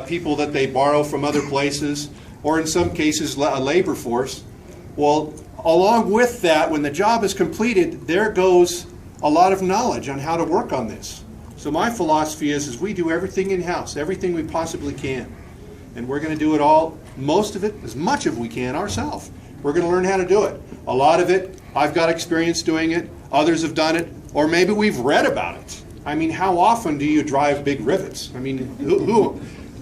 people that they borrow from other places, or in some cases a labor force. Well, along with that, when the job is completed, there goes a lot of knowledge on how to work on this. So my philosophy is we do everything in-house, everything we possibly can. And we're going to do it all, most of it, as much as we can ourselves. We're going to learn how to do it. A lot of it, I've got experience doing it, others have done it, or maybe we've read about it. I mean, how often do you drive big rivets? I mean,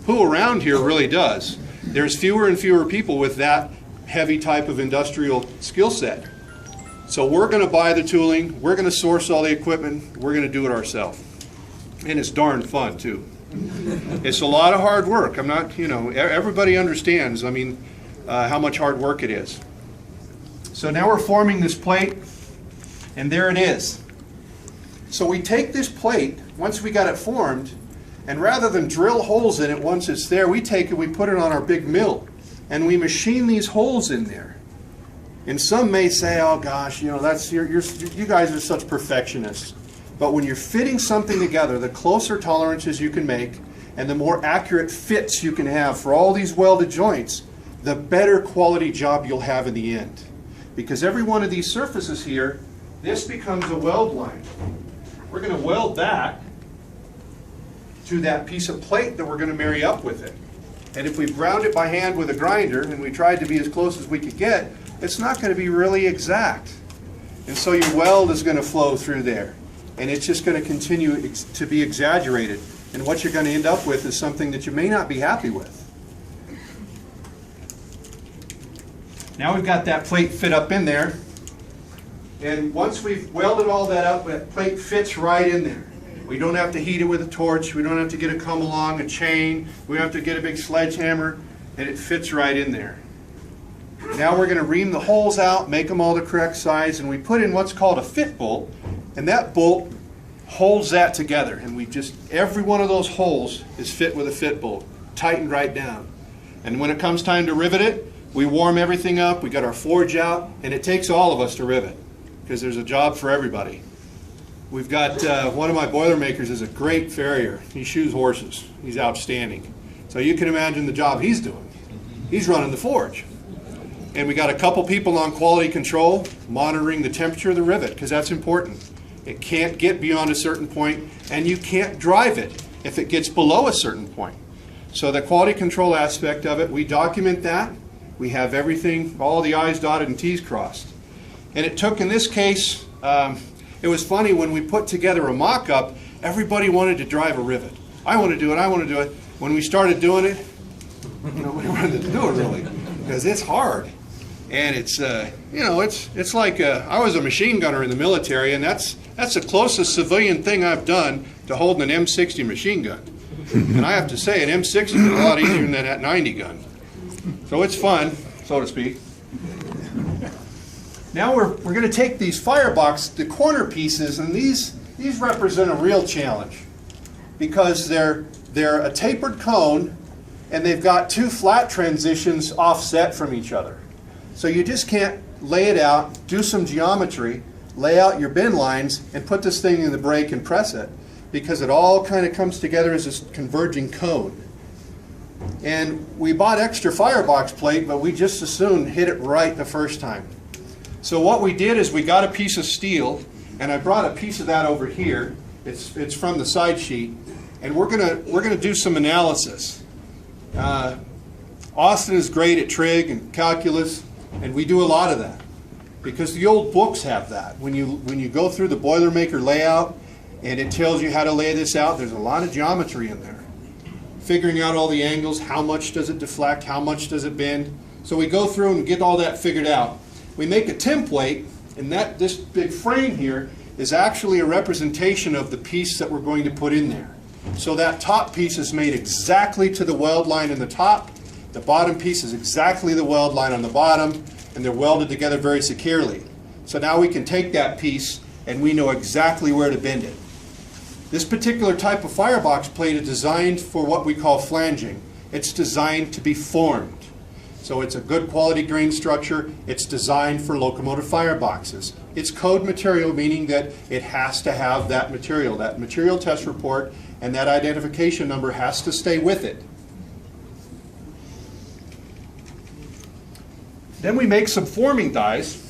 who around here really does? There's fewer and fewer people with that heavy type of industrial skill set. So we're going to buy the tooling, we're going to source all the equipment, we're going to do it ourselves. And it's darn fun too. It's a lot of hard work. I'm not, everybody understands, how much hard work it is. So now we're forming this plate, and there it is. So we take this plate, once we got it formed, and rather than drill holes in it once it's there, we take it, we put it on our big mill, and we machine these holes in there. And some may say, oh gosh, you guys are such perfectionists. But when you're fitting something together, the closer tolerances you can make and the more accurate fits you can have for all these welded joints, the better quality job you'll have in the end. Because every one of these surfaces here, this becomes a weld line. We're going to weld that to that piece of plate that we're going to marry up with it. And if we ground it by hand with a grinder, and we tried to be as close as we could get, it's not going to be really exact. And so your weld is going to flow through there. And it's just going to continue to be exaggerated. And what you're going to end up with is something that you may not be happy with. Now we've got that plate fit up in there. And once we've welded all that up, that plate fits right in there. We don't have to heat it with a torch. We don't have to get a come along, a chain. We don't have to get a big sledgehammer. And it fits right in there. Now we're going to ream the holes out, make them all the correct size, and we put in what's called a fit bolt. And that bolt holds that together. And every one of those holes is fit with a fit bolt, tightened right down. And when it comes time to rivet it, we warm everything up, we got our forge out, and it takes all of us to rivet, because there's a job for everybody. We've got, one of my Boilermakers is a great farrier. He shoes horses. He's outstanding. So you can imagine the job he's doing. He's running the forge. And we got a couple people on quality control monitoring the temperature of the rivet, because that's important. It can't get beyond a certain point, and you can't drive it if it gets below a certain point. So the quality control aspect of it, we document that. We have everything, all the I's dotted and T's crossed. And it took, in this case, it was funny, when we put together a mock-up, everybody wanted to drive a rivet. I want to do it, I want to do it. When we started doing it, nobody wanted to do it really, because it's hard. And it's, it's like, I was a machine gunner in the military, and that's the closest civilian thing I've done to holding an M60 machine gun. And I have to say, an M60 is a lot easier than that 90 gun. So it's fun, so to speak. Now we're going to take these firebox, the corner pieces, and these represent a real challenge, because they're a tapered cone, and they've got two flat transitions offset from each other. So you just can't lay it out, do some geometry, lay out your bend lines, and put this thing in the brake and press it, because it all kind of comes together as this converging cone. And we bought extra firebox plate, but we just as soon hit it right the first time. So what we did is we got a piece of steel, and I brought a piece of that over here. It's from the side sheet, and we're gonna do some analysis. Austin is great at trig and calculus, and we do a lot of that because the old books have that. When you go through the Boilermaker layout, and it tells you how to lay this out, there's a lot of geometry in there. Figuring out all the angles, how much does it deflect, how much does it bend. So we go through and get all that figured out. We make a template, and this big frame here is actually a representation of the piece that we're going to put in there. So that top piece is made exactly to the weld line in the top. The bottom piece is exactly the weld line on the bottom, and they're welded together very securely. So now we can take that piece, and we know exactly where to bend it. This particular type of firebox plate is designed for what we call flanging. It's designed to be formed. So it's a good quality grain structure. It's designed for locomotive fireboxes. It's code material, meaning that it has to have that material test report, and that identification number has to stay with it. Then we make some forming dies,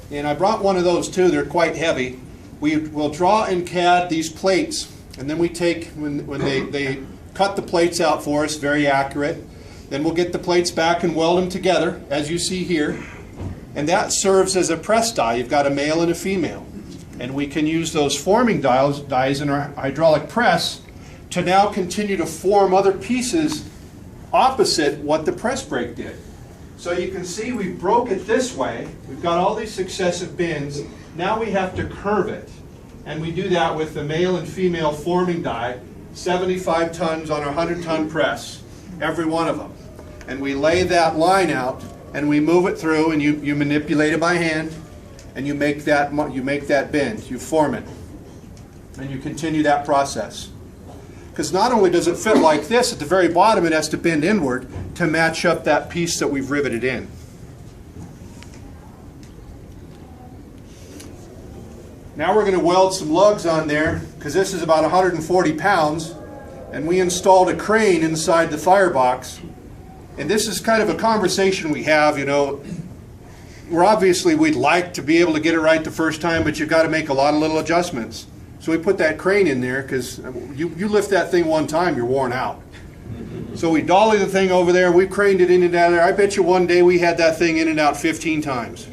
and I brought one of those too. They're quite heavy. We will draw in CAD these plates, and then we take, when they cut the plates out for us, very accurate. Then we'll get the plates back and weld them together, as you see here. And that serves as a press die. You've got a male and a female. And we can use those forming dies in our hydraulic press to now continue to form other pieces opposite what the press brake did. So you can see we broke it this way. We've got all these successive bends. Now we have to curve it. And we do that with the male and female forming die, 75 tons on a 100-ton press, every one of them. And we lay that line out, and we move it through, and you manipulate it by hand, and you make that bend, you form it, and you continue that process. Because not only does it fit like this, at the very bottom it has to bend inward to match up that piece that we've riveted in. Now we're going to weld some lugs on there, because this is about 140 pounds, and we installed a crane inside the firebox. And this is kind of a conversation we have, you know. We'd like to be able to get it right the first time, but you've got to make a lot of little adjustments. So we put that crane in there, because you lift that thing one time, you're worn out. So we dolly the thing over there, we craned it in and out of there. I bet you one day we had that thing in and out 15 times.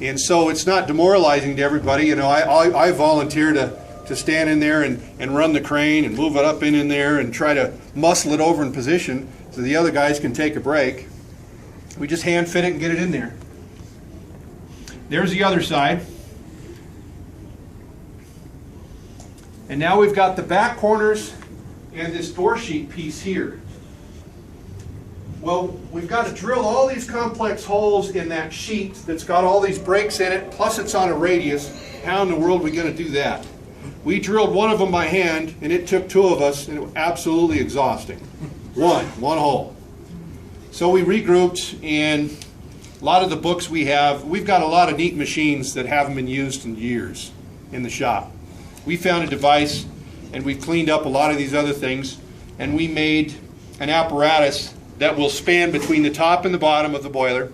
And so it's not demoralizing to everybody. You know, I volunteer to stand in there and run the crane and move it up in there and try to muscle it over in position so the other guys can take a break. We just hand fit it and get it in there. There's the other side. And now we've got the back corners and this door sheet piece here. Well, we've got to drill all these complex holes in that sheet that's got all these breaks in it, plus it's on a radius. How in the world are we going to do that? We drilled one of them by hand, and it took two of us, and it was absolutely exhausting. One hole. So we regrouped, and a lot of the books we've got a lot of neat machines that haven't been used in years in the shop. We found a device, and we cleaned up a lot of these other things, and we made an apparatus that will span between the top and the bottom of the boiler,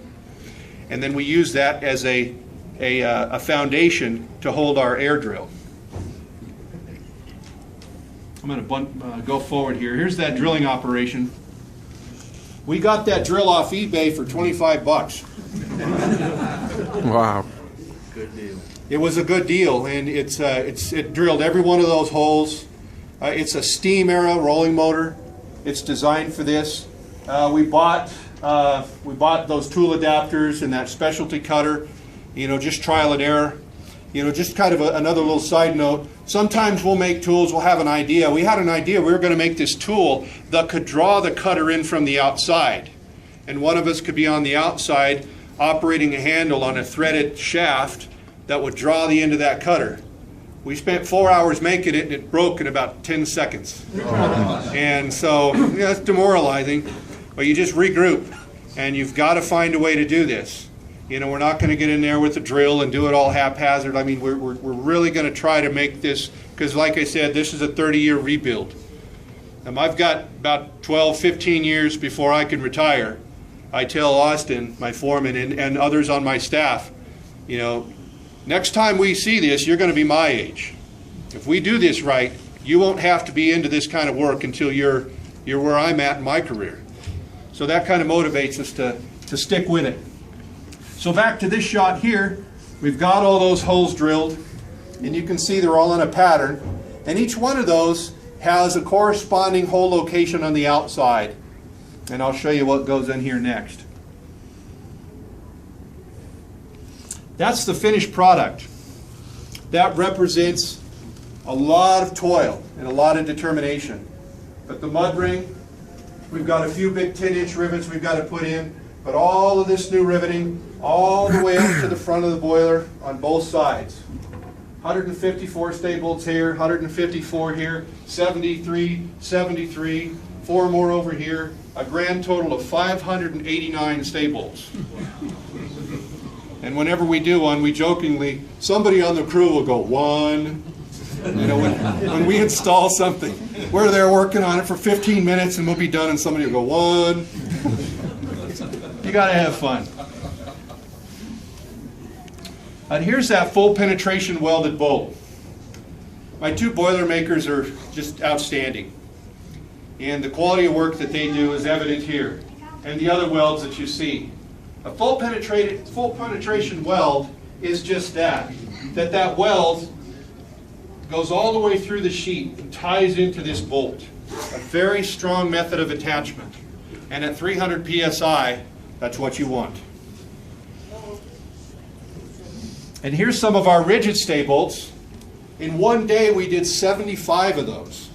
and then we use that as a foundation to hold our air drill. I'm going to go forward here. Here's that drilling operation. We got that drill off eBay for 25 bucks. Wow. Good deal. It was a good deal, and it drilled every one of those holes. It's a steam era rolling motor. It's designed for this. We bought those tool adapters and that specialty cutter, you know, just trial and error. You know, just kind of another little side note. Sometimes we'll make tools, we'll have an idea. We had an idea we were going to make this tool that could draw the cutter in from the outside. And one of us could be on the outside operating a handle on a threaded shaft that would draw the end of that cutter. We spent 4 hours making it, and it broke in about 10 seconds. And so, yeah, it's demoralizing. But you just regroup, and you've got to find a way to do this. You know, we're not going to get in there with the drill and do it all haphazard. I mean, we're really going to try to make this, because like I said, this is a 30-year rebuild. I've got about 12, 15 years before I can retire. I tell Austin, my foreman, and others on my staff, you know, next time we see this, you're going to be my age. If we do this right, you won't have to be into this kind of work until you're where I'm at in my career. So that kind of motivates us to stick with it. So back to this shot here, we've got all those holes drilled, and you can see they're all in a pattern, and each one of those has a corresponding hole location on the outside, and I'll show you what goes in here next. That's the finished product. That represents a lot of toil and a lot of determination. But the mud ring, we've got a few big 10-inch rivets we've got to put in, but all of this new riveting all the way up to the front of the boiler on both sides. 154 stay bolts here, 154 here, 73, 73, 4 more over here, a grand total of 589 stay bolts. And whenever we do one, we jokingly, somebody on the crew will go, 1. You know, when we install something, we're there working on it for 15 minutes and we'll be done and somebody will go, 1. You gotta have fun. And here's that full penetration welded bolt. My two Boilermakers are just outstanding. And the quality of work that they do is evident here. And the other welds that you see. A full penetration weld is just that. That weld goes all the way through the sheet and ties into this bolt. A very strong method of attachment. And at 300 psi, that's what you want. And here's some of our rigid stay bolts. In one day we did 75 of those.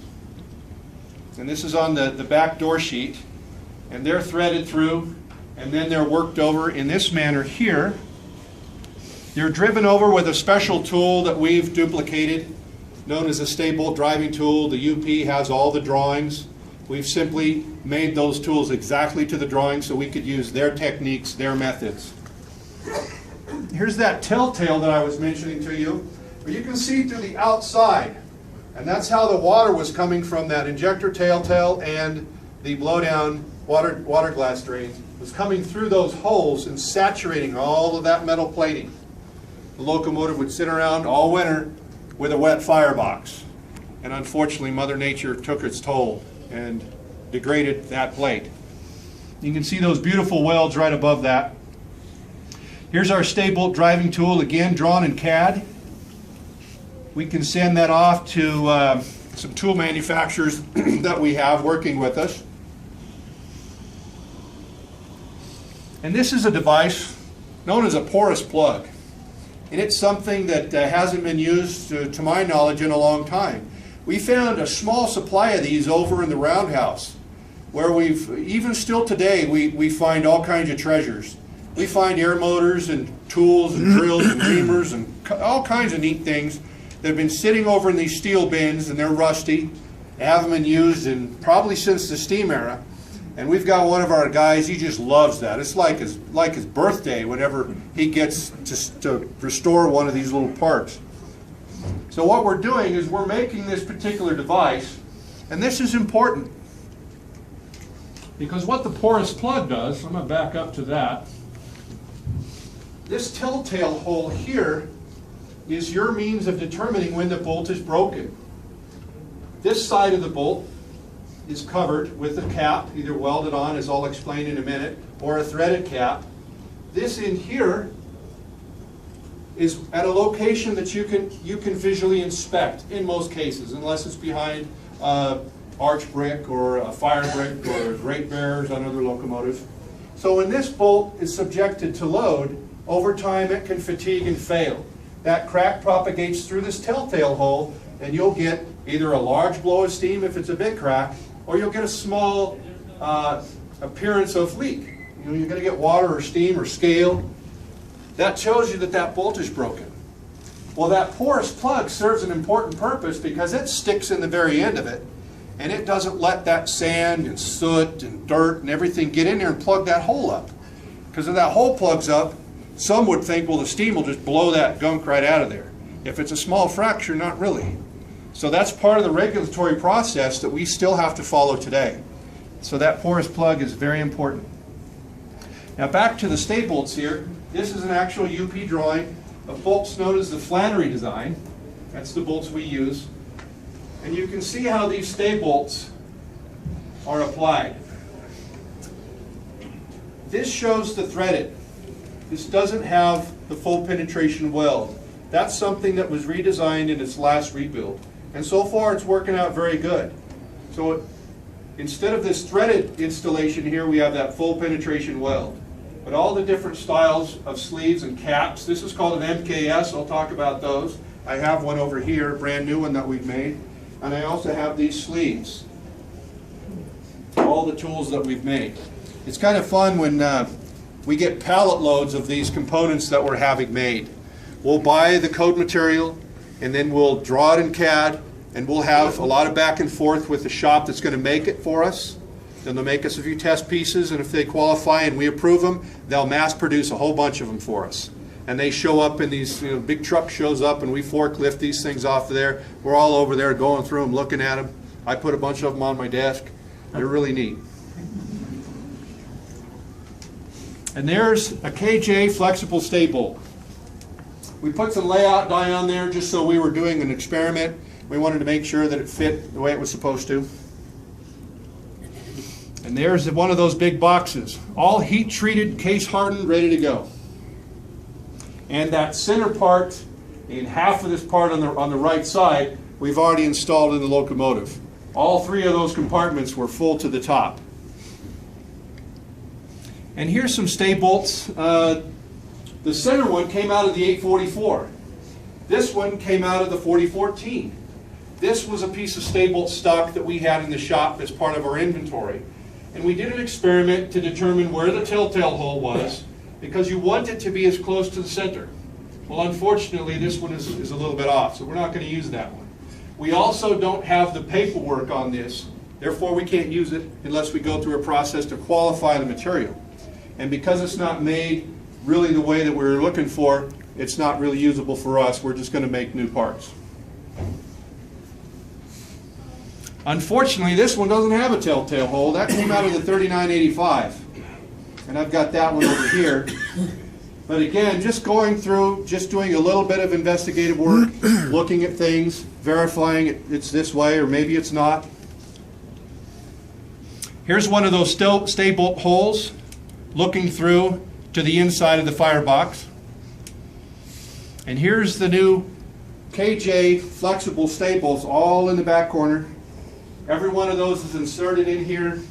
And this is on the back door sheet. And they're threaded through, and then they're worked over in this manner here. They're driven over with a special tool that we've duplicated, known as a stay bolt driving tool. The UP has all the drawings. We've simply made those tools exactly to the drawings so we could use their techniques, their methods. Here's that telltale that I was mentioning to you, where you can see through the outside. And that's how the water was coming from that injector telltale and the blowdown water glass drain was coming through those holes and saturating all of that metal plating. The locomotive would sit around all winter with a wet firebox. And unfortunately, Mother Nature took its toll and degraded that plate. You can see those beautiful welds right above that. Here's our stay bolt driving tool, again drawn in CAD. We can send that off to some tool manufacturers that we have working with us. And this is a device known as a porous plug. And it's something that hasn't been used, to my knowledge, in a long time. We found a small supply of these over in the roundhouse, where even still today, we find all kinds of treasures. We find air motors and tools and drills and reamers and all kinds of neat things that have been sitting over in these steel bins, and they're rusty. They haven't been used probably since the steam era. And we've got one of our guys, he just loves that. It's like his birthday whenever he gets to restore one of these little parts. So what we're doing is we're making this particular device, and this is important. Because what the porous plug does, I'm going to back up to that. This telltale hole here is your means of determining when the bolt is broken. This side of the bolt is covered with a cap, either welded on, as I'll explain in a minute, or a threaded cap. This in here is at a location that you can visually inspect in most cases, unless it's behind arch brick or a fire brick or grate bearers on other locomotives. So when this bolt is subjected to load, over time it can fatigue and fail. That crack propagates through this telltale hole, and you'll get either a large blow of steam if it's a big crack, or you'll get a small appearance of leak. You're going to get water or steam or scale. That tells you that bolt is broken. Well, that porous plug serves an important purpose because it sticks in the very end of it, and it doesn't let that sand and soot and dirt and everything get in there and plug that hole up. Because if that hole plugs up, some would think, well, the steam will just blow that gunk right out of there. If it's a small fracture, not really. So that's part of the regulatory process that we still have to follow today. So that porous plug is very important. Now back to the stay bolts here. This is an actual UP drawing of bolts known as the Flannery design. That's the bolts we use. And you can see how these stay bolts are applied. This shows the threaded. This doesn't have the full penetration weld. That's something that was redesigned in its last rebuild. And so far it's working out very good. So instead of this threaded installation here, we have that full penetration weld. But all the different styles of sleeves and caps, this is called an MKS, I'll talk about those. I have one over here, a brand new one that we've made. And I also have these sleeves. All the tools that we've made. It's kind of fun when we get pallet loads of these components that we're having made. We'll buy the code material, and then we'll draw it in CAD, and we'll have a lot of back and forth with the shop that's going to make it for us. Then they'll make us a few test pieces, and if they qualify and we approve them, they'll mass produce a whole bunch of them for us. And they show up in these, big truck shows up, and we forklift these things off of there. We're all over there going through them, looking at them. I put a bunch of them on my desk. They're really neat. And there's a KJ flexible stay bolt. We put some layout dye on there just so we were doing an experiment. We wanted to make sure that it fit the way it was supposed to. And there's one of those big boxes, all heat treated, case hardened, ready to go. And that center part, in half of this part on the right side, we've already installed in the locomotive. All three of those compartments were full to the top. And here's some stay bolts. The center one came out of the 844. This one came out of the 4014. This was a piece of stay bolt stock that we had in the shop as part of our inventory. And we did an experiment to determine where the telltale hole was, because you want it to be as close to the center. Well, unfortunately, this one is a little bit off, so we're not going to use that one. We also don't have the paperwork on this, therefore we can't use it unless we go through a process to qualify the material. And because it's not made really the way that we were looking for, it's not really usable for us. We're just going to make new parts. Unfortunately, this one doesn't have a telltale hole. That came out of the 3985. And I've got that one over here. But again, just going through, just doing a little bit of investigative work, looking at things, verifying it's this way or maybe it's not. Here's one of those stay bolt holes, looking through to the inside of the firebox. And here's the new KJ flexible stay bolts all in the back corner. Every one of those is inserted in here,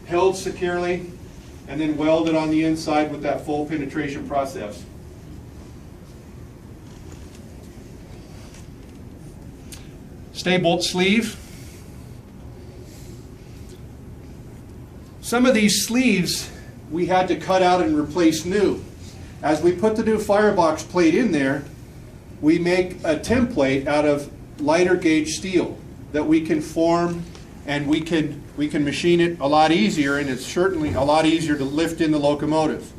held securely, and then welded on the inside with that full penetration process. Stay bolt sleeve. Some of these sleeves we had to cut out and replace new. As we put the new firebox plate in there, we make a template out of lighter gauge steel that we can form, and we can machine it a lot easier, and it's certainly a lot easier to lift in the locomotive.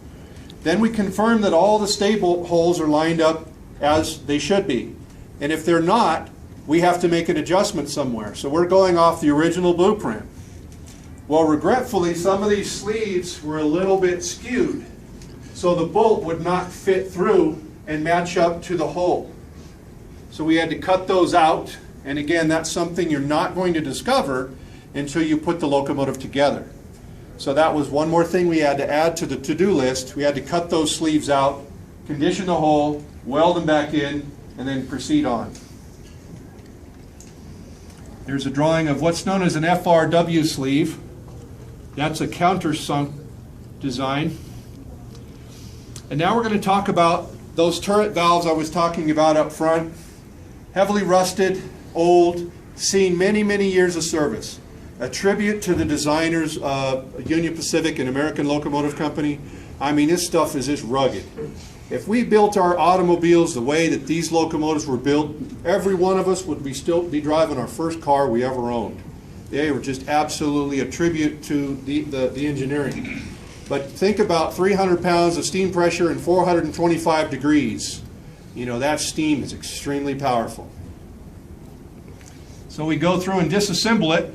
Then we confirm that all the stay bolt holes are lined up as they should be. And if they're not, we have to make an adjustment somewhere. So we're going off the original blueprint. Well, regretfully, some of these sleeves were a little bit skewed, so the bolt would not fit through and match up to the hole. So we had to cut those out, and again, that's something you're not going to discover until you put the locomotive together. So that was one more thing we had to add to the to-do list. We had to cut those sleeves out, condition the hole, weld them back in, and then proceed on. There's a drawing of what's known as an FRW sleeve. That's a countersunk design. And now we're going to talk about those turret valves I was talking about up front. Heavily rusted, old, seen many, many years of service. A tribute to the designers of Union Pacific and American Locomotive Company. I mean, this stuff is just rugged. If we built our automobiles the way that these locomotives were built, every one of us would still be driving our first car we ever owned. They were just absolutely a tribute to the engineering. But think about 300 pounds of steam pressure and 425 degrees. You know, that steam is extremely powerful. So we go through and disassemble it.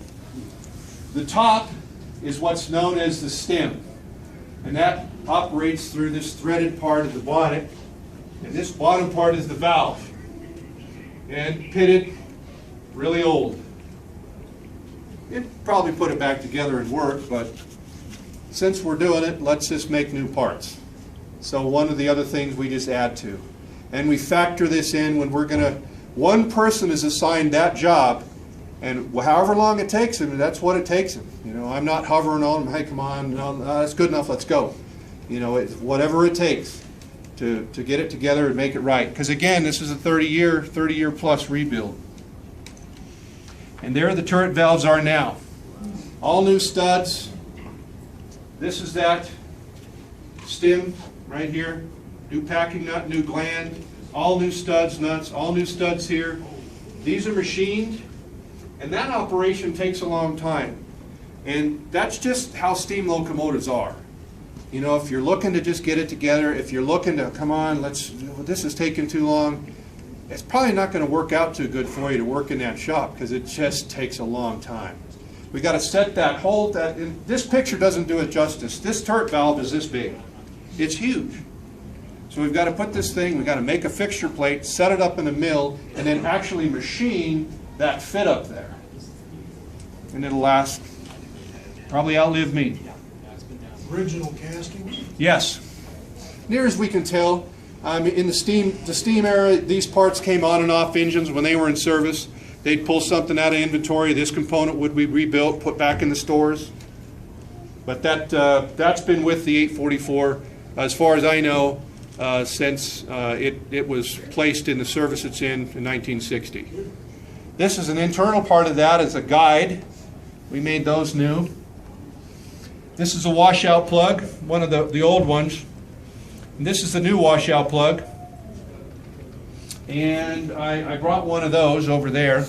The top is what's known as the stem. And that operates through this threaded part of the bonnet. And this bottom part is the valve. And pitted, really old. You'd probably put it back together and work, but since we're doing it, let's just make new parts. So one of the other things we just add to. And we factor this in when we're going to, one person is assigned that job, and however long it takes him, that's what it takes him. You know, I'm not hovering on him, hey, come on, no, that's good enough, let's go. You know, it's whatever it takes to get it together and make it right. Because again, this is a 30-year plus rebuild. And there the turret valves are now. All new studs. This is that stem right here. New packing nut, new gland. All new studs, nuts, all new studs here. These are machined, and that operation takes a long time. And that's just how steam locomotives are. You know, if you're looking to just get it together, if you're looking to, come on, this is taking too long, it's probably not going to work out too good for you to work in that shop because it just takes a long time. We got to set that hold. This picture doesn't do it justice. This turret valve is this big. It's huge. So we've got to put this thing, we've got to make a fixture plate, set it up in the mill, and then actually machine that fit up there. And it'll last, probably outlive me. Original castings? Yes. Near as we can tell, in the steam era, these parts came on and off engines when they were in service. They'd pull something out of inventory. This component would be rebuilt, put back in the stores. But that's been with the 844, as far as I know, since it was placed in the service it's in 1960. This is an internal part of that as a guide. We made those new. This is a washout plug, one of the old ones. And this is the new washout plug. And I brought one of those over there.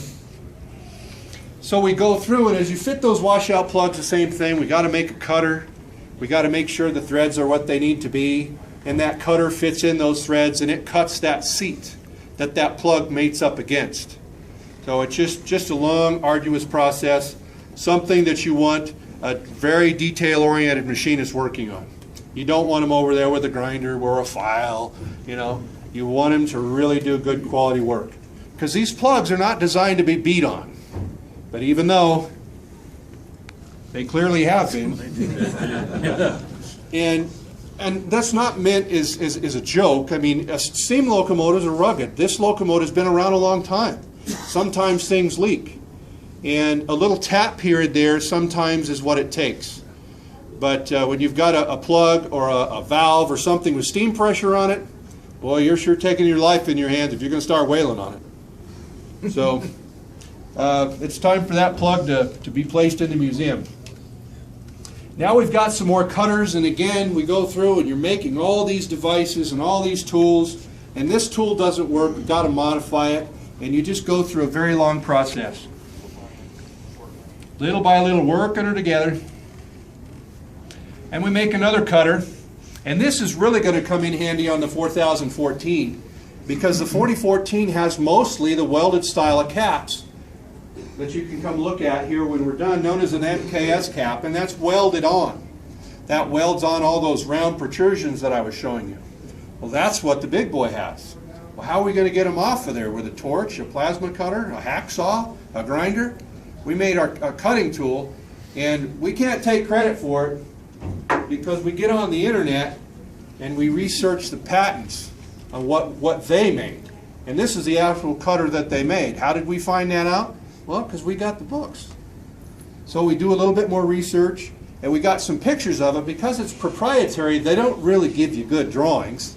So we go through, and as you fit those washout plugs, the same thing. We got to make a cutter. We got to make sure the threads are what they need to be. And that cutter fits in those threads, and it cuts that seat that plug mates up against. So it's just a long, arduous process, something that you want a very detail-oriented machinist working on. You don't want them over there with a grinder or a file, you know. You want them to really do good quality work. Because these plugs are not designed to be beat on. But even though they clearly have been, and that's not meant as a joke. I mean, steam locomotives are rugged. This locomotive's been around a long time. Sometimes things leak. And a little tap here and there sometimes is what it takes. But when you've got a plug or a valve or something with steam pressure on it, boy, you're sure taking your life in your hands if you're going to start wailing on it. So it's time for that plug to be placed in the museum. Now we've got some more cutters, and again, we go through and you're making all these devices and all these tools, and this tool doesn't work, we've got to modify it, and you just go through a very long process. Little by little, working her together. And we make another cutter, and this is really going to come in handy on the 4014, because the 4014 has mostly the welded style of caps that you can come look at here when we're done, known as an MKS cap, and that's welded on. That welds on all those round protrusions that I was showing you. Well, that's what the big boy has. Well, how are we going to get them off of there? With a torch, a plasma cutter, a hacksaw, a grinder? We made our cutting tool, and we can't take credit for it because we get on the internet and we research the patents on what they made. And this is the actual cutter that they made. How did we find that out? Well, because we got the books. So we do a little bit more research, and we got some pictures of it. Because it's proprietary, they don't really give you good drawings.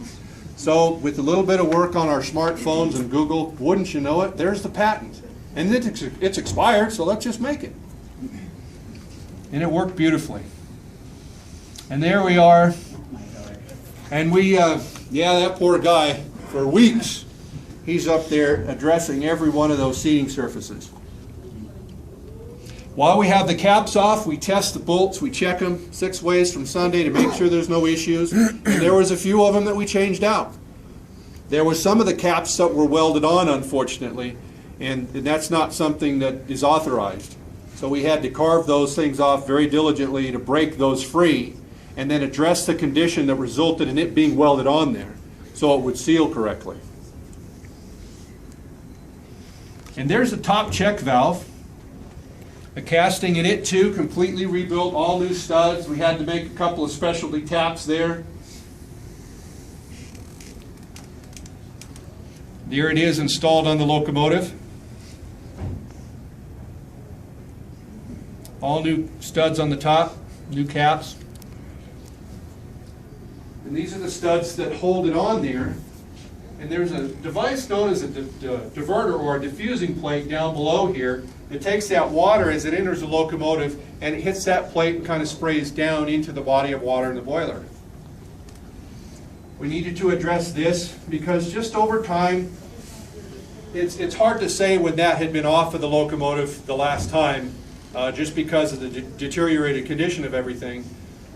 So with a little bit of work on our smartphones and Google, wouldn't you know it, there's the patent. And it's expired, so let's just make it. And it worked beautifully. And there we are. And we, yeah, that poor guy, for weeks, he's up there addressing every one of those seating surfaces. While we have the caps off, we test the bolts, we check them 6 ways from Sunday to make sure there's no issues. And there was a few of them that we changed out. There was some of the caps that were welded on, unfortunately, and that's not something that is authorized. So we had to carve those things off very diligently to break those free and then address the condition that resulted in it being welded on there so it would seal correctly. And there's the top check valve. The casting in it too, completely rebuilt, all new studs. We had to make a couple of specialty taps there. There it is installed on the locomotive. All new studs on the top, new caps. And these are the studs that hold it on there. And there's a device known as a diverter or a diffusing plate down below here. It takes that water as it enters the locomotive and it hits that plate and kind of sprays down into the body of water in the boiler. We needed to address this because just over time, it's hard to say when that had been off of the locomotive the last time, just because of the deteriorated condition of everything.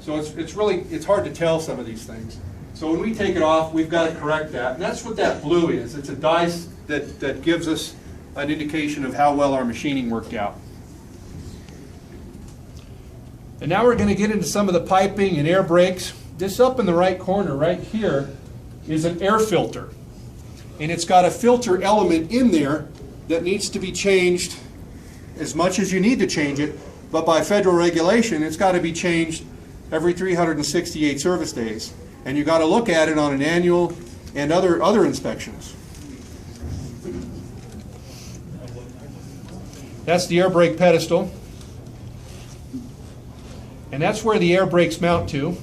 So it's hard to tell some of these things. So when we take it off, we've got to correct that. And that's what that blue is. It's a dye that gives us an indication of how well our machining worked out. And now we're going to get into some of the piping and air brakes. This up in the right corner right here is an air filter. And it's got a filter element in there that needs to be changed as much as you need to change it, but by federal regulation, it's got to be changed every 368 service days. And you got to look at it on an annual and other inspections. That's the air brake pedestal. And that's where the air brakes mount to.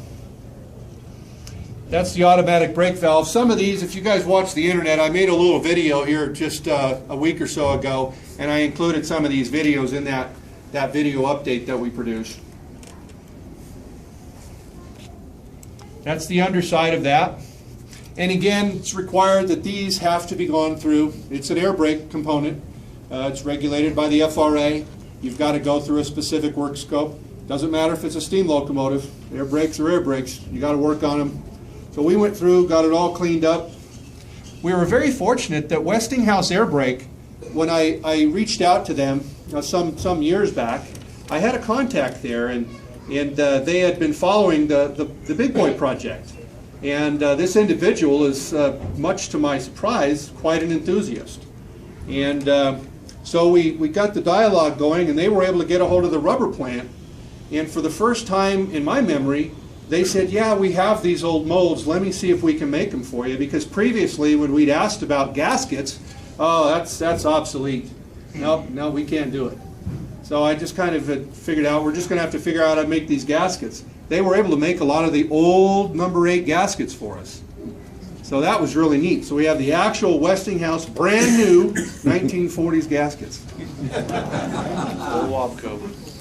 That's the automatic brake valve. Some of these, if you guys watch the internet, I made a little video here just a week or so ago, and I included some of these videos in that video update that we produced. That's the underside of that. And again, it's required that these have to be gone through. It's an air brake component. It's regulated by the FRA. You've got to go through a specific work scope. Doesn't matter if it's a steam locomotive. Air brakes are air brakes. You got to work on them. So we went through, got it all cleaned up. We were very fortunate that Westinghouse Air Brake, when I reached out to them some years back, I had a contact there, and they had been following the Big Boy project. And this individual is, much to my surprise, quite an enthusiast. And so we got the dialogue going, and they were able to get a hold of the rubber plant. And for the first time in my memory, they said, yeah, we have these old molds. Let me see if we can make them for you. Because previously, when we'd asked about gaskets, oh, that's obsolete. No, we can't do it. So I just kind of had figured out, we're just going to have to figure out how to make these gaskets. They were able to make a lot of the old number 8 gaskets for us. So that was really neat. So we have the actual Westinghouse brand new 1940s gaskets.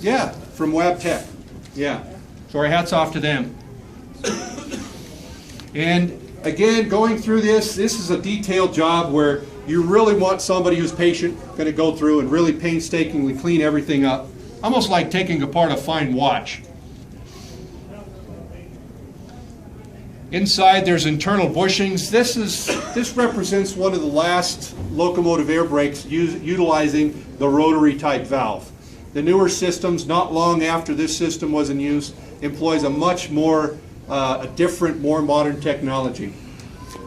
Yeah, from Wabtec. Yeah. So our hats off to them. And again, going through this is a detailed job where you really want somebody who's patient, going to go through and really painstakingly clean everything up. Almost like taking apart a fine watch. Inside there's internal bushings. This represents one of the last locomotive air brakes utilizing the rotary type valve. The newer systems, not long after this system was in use, employs a much more, a different, more modern technology.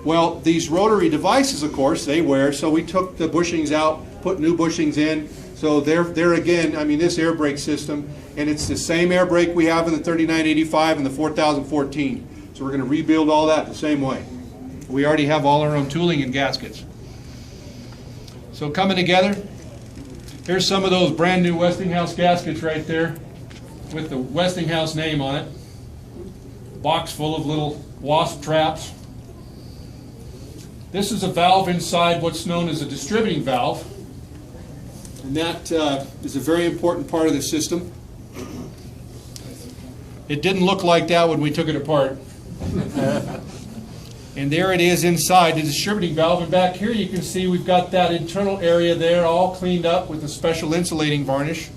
Well, these rotary devices, of course, they wear, so we took the bushings out, put new bushings in. So they're again, I mean, this air brake system, and it's the same air brake we have in the 3985 and the 4014. So we're going to rebuild all that the same way. We already have all our own tooling and gaskets. So coming together, here's some of those brand new Westinghouse gaskets right there with the Westinghouse name on it. Box full of little wasp traps. This is a valve inside what's known as a distributing valve. And that is a very important part of the system. It didn't look like that when we took it apart. And there it is inside the distributing valve. And back here you can see we've got that internal area there all cleaned up with a special insulating varnish.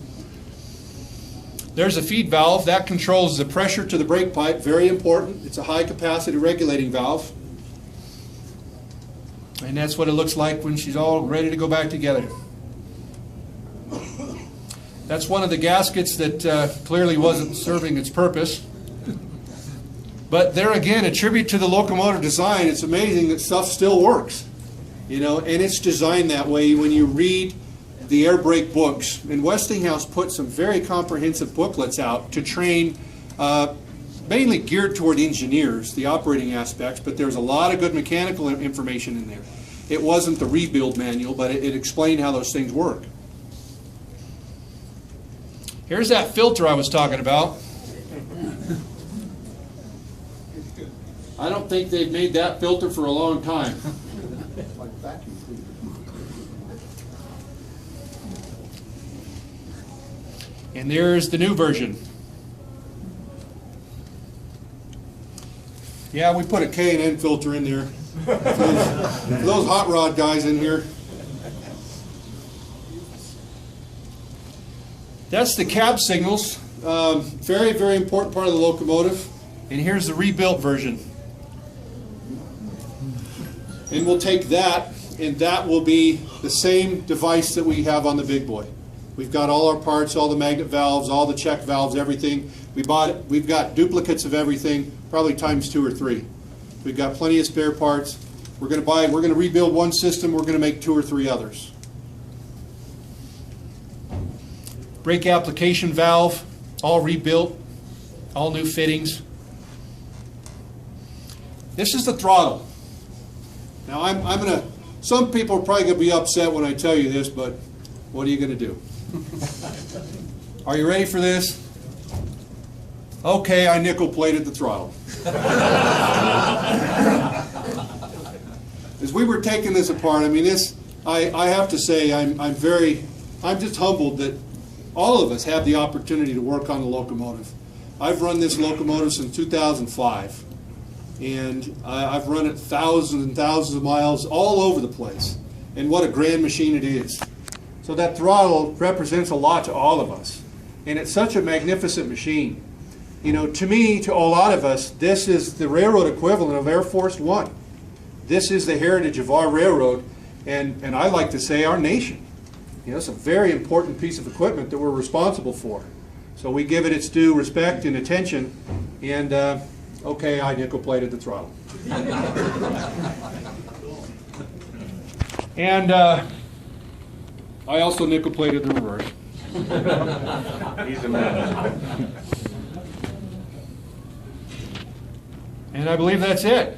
There's a feed valve. That controls the pressure to the brake pipe. Very important. It's a high capacity regulating valve. And that's what it looks like when she's all ready to go back together. That's one of the gaskets that clearly wasn't serving its purpose. But there again, a tribute to the locomotive design. It's amazing that stuff still works. You know, and it's designed that way when you read the air brake books. And Westinghouse put some very comprehensive booklets out to train, mainly geared toward engineers, the operating aspects, but there's a lot of good mechanical information in there. It wasn't the rebuild manual, but it explained how those things work. Here's that filter I was talking about. I don't think they've made that filter for a long time. And there's the new version. Yeah, we put a K&N filter in there. For those hot rod guys in here. That's the cab signals. Very, very important part of the locomotive. And here's the rebuilt version. And we'll take that, and that will be the same device that we have on the Big Boy. We've got all our parts, all the magnet valves, all the check valves, everything. We've got duplicates of everything, probably times 2 or 3. We've got plenty of spare parts. We're going to rebuild one system, we're going to make 2 or 3 others. Brake application valve, all rebuilt, all new fittings. This is the throttle. Now some people are probably going to be upset when I tell you this, but what are you going to do? Are you ready for this? Okay, I nickel-plated the throttle. As we were taking this apart, I mean, I have to say, I'm just humbled that all of us have the opportunity to work on the locomotive. I've run this locomotive since 2005, and I've run it thousands and thousands of miles all over the place. And what a grand machine it is. So that throttle represents a lot to all of us, and it's such a magnificent machine. You know, to me, to a lot of us, this is the railroad equivalent of Air Force One. This is the heritage of our railroad, and I like to say our nation. You know, it's a very important piece of equipment that we're responsible for. So we give it its due respect and attention, and okay, I nickel-plated the throttle. And I also nickel-plated the reverse. He's a man. And I believe that's it.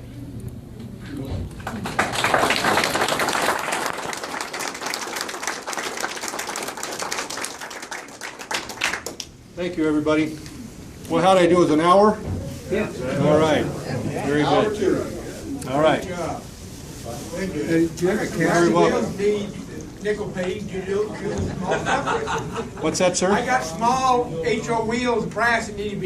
Thank you, everybody. Well, how did I do? Is an hour? Yeah. All right. Very good. All right. Thank you. Do you have a Very welcome. nickel paid to do small stuff? What's that, sir? I got small HO wheels, brass that need to be